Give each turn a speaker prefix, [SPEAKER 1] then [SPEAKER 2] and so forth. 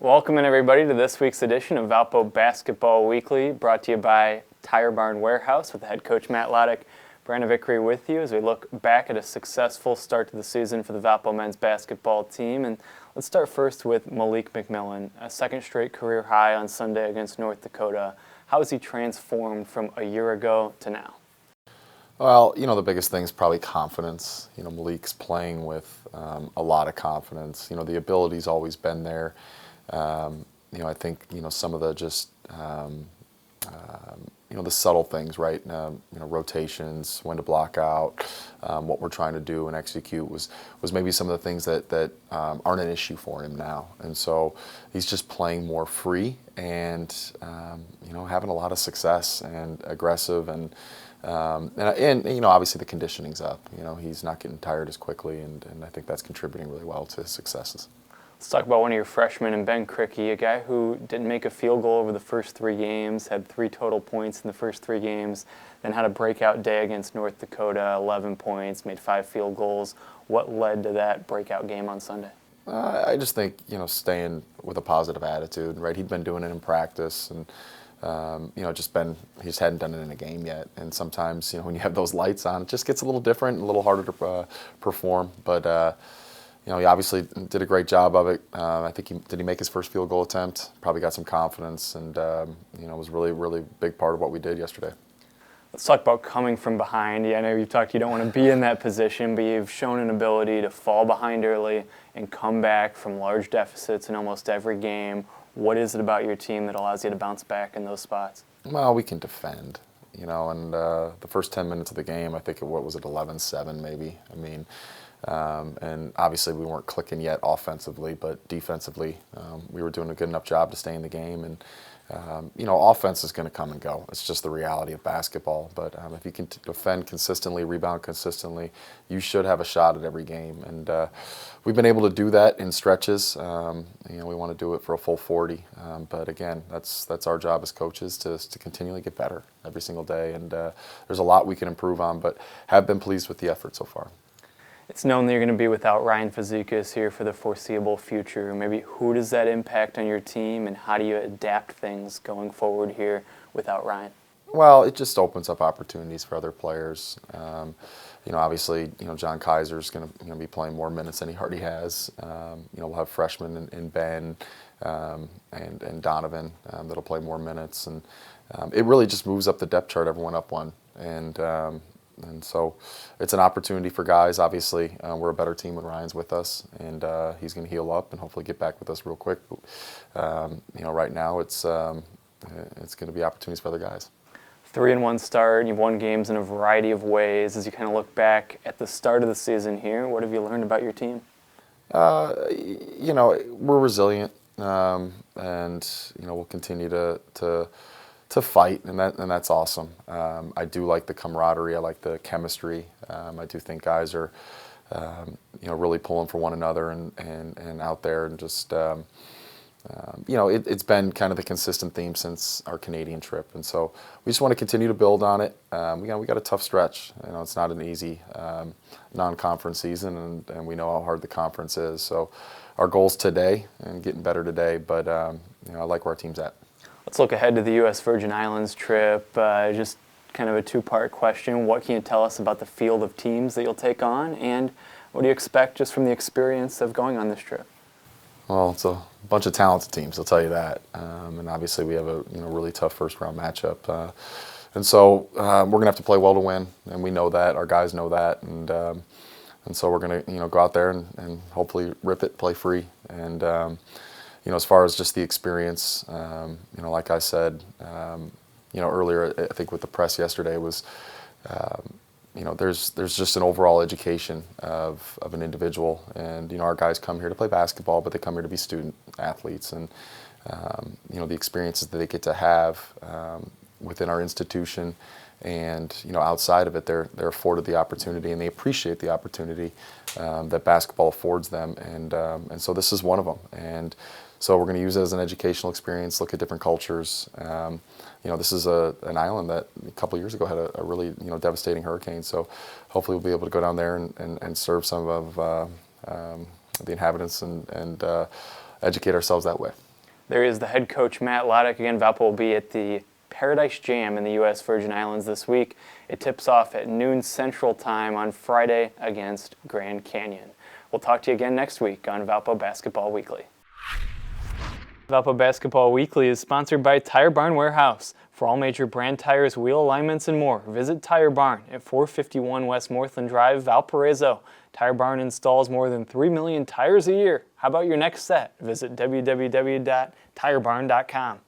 [SPEAKER 1] Welcome in everybody to this week's edition of Valpo Basketball Weekly, brought to you by Tire Barn Warehouse with head coach Matt Loddick. Brandon Vickery with you as we look back at a successful start to the season for the Valpo men's basketball team. And let's start first with Malik McMillan, a second straight career high on Sunday against North Dakota. How has he transformed from a year ago to now?
[SPEAKER 2] Well, the biggest thing is probably confidence. Malik's playing with a lot of confidence. The ability's always been there. I think, some of the just, the subtle things, right? Rotations, when to block out, what we're trying to do and execute was maybe some of the things that aren't an issue for him now. And so he's just playing more free and, having a lot of success and aggressive and obviously the conditioning's up. He's not getting tired as quickly, and I think that's contributing really well to his successes.
[SPEAKER 1] Let's talk about one of your freshmen, and Ben Cricky, a guy who didn't make a field goal over the first 3 games, had 3 total points in the first 3 games, then had a breakout day against North Dakota, 11 points, made 5 field goals. What led to that breakout game on Sunday?
[SPEAKER 2] I just think, staying with a positive attitude, right? He'd been doing it in practice, and he just hadn't done it in a game yet. And sometimes, when you have those lights on, it just gets a little different and a little harder to perform. But, he obviously did a great job of it. I think did he make his first field goal attempt? Probably got some confidence, and, it was really, really big part of what we did yesterday.
[SPEAKER 1] Let's talk about coming from behind. I know you've talked you don't want to be in that position, but you've shown an ability to fall behind early and come back from large deficits in almost every game. What is it about your team that allows you to bounce back in those spots?
[SPEAKER 2] Well, we can defend, and the first 10 minutes of the game, I think, 11-7 maybe? And obviously we weren't clicking yet offensively, but defensively we were doing a good enough job to stay in the game. And, offense is going to come and go. It's just the reality of basketball. But if you can defend consistently, rebound consistently, you should have a shot at every game. And we've been able to do that in stretches. We want to do it for a full 40. But again, that's our job as coaches to continually get better every single day. And there's a lot we can improve on, but have been pleased with the effort so far.
[SPEAKER 1] It's known that you're going to be without Ryan Fazekas here for the foreseeable future. Maybe who does that impact on your team, and how do you adapt things going forward here without Ryan?
[SPEAKER 2] Well, it just opens up opportunities for other players. Obviously, John Kaiser's going to be playing more minutes than he already has. We'll have freshmen in Ben and Donovan that'll play more minutes, and it really just moves up the depth chart, everyone up one. And so it's an opportunity for guys. Obviously, we're a better team when Ryan's with us, and he's going to heal up and hopefully get back with us real quick. Right now it's going to be opportunities for other guys. 3-1
[SPEAKER 1] start. You've won games in a variety of ways. As you kind of look back at the start of the season here, what have you learned about your team?
[SPEAKER 2] We're resilient, and we'll continue to fight, and that's awesome. I do like the camaraderie. I like the chemistry. I do think guys are, really pulling for one another and out there, and just, it's been kind of the consistent theme since our Canadian trip, and so we just want to continue to build on it. We got a tough stretch. It's not an easy non-conference season, and we know how hard the conference is. So our goal's today and getting better today, but I like where our team's at.
[SPEAKER 1] Let's look ahead to the U.S. Virgin Islands trip. Just kind of a 2-part question. What can you tell us about the field of teams that you'll take on, and what do you expect just from the experience of going on this trip?
[SPEAKER 2] Well, it's a bunch of talented teams, I'll tell you that. And obviously we have a really tough first-round matchup. And so we're going to have to play well to win, and we know that. Our guys know that. And so we're going to go out there and hopefully rip it, play free. And as far as just the experience, like I said, earlier, I think with the press yesterday was, there's just an overall education of an individual, and our guys come here to play basketball, but they come here to be student athletes, and the experiences that they get to have within our institution, and outside of it, they're afforded the opportunity, and they appreciate the opportunity that basketball affords them, and so this is one of them. And so we're going to use it as an educational experience, look at different cultures. This is an island that a couple of years ago had a really devastating hurricane. So hopefully we'll be able to go down there and serve some of the inhabitants and educate ourselves that way.
[SPEAKER 1] There is the head coach, Matt Loddick. Again, Valpo will be at the Paradise Jam in the U.S. Virgin Islands this week. It tips off at noon Central Time on Friday against Grand Canyon. We'll talk to you again next week on Valpo Basketball Weekly. Valpo Basketball Weekly is sponsored by Tire Barn Warehouse. For all major brand tires, wheel alignments, and more, visit Tire Barn at 451 West Northland Drive, Valparaiso. Tire Barn installs more than 3 million tires a year. How about your next set? Visit www.tirebarn.com.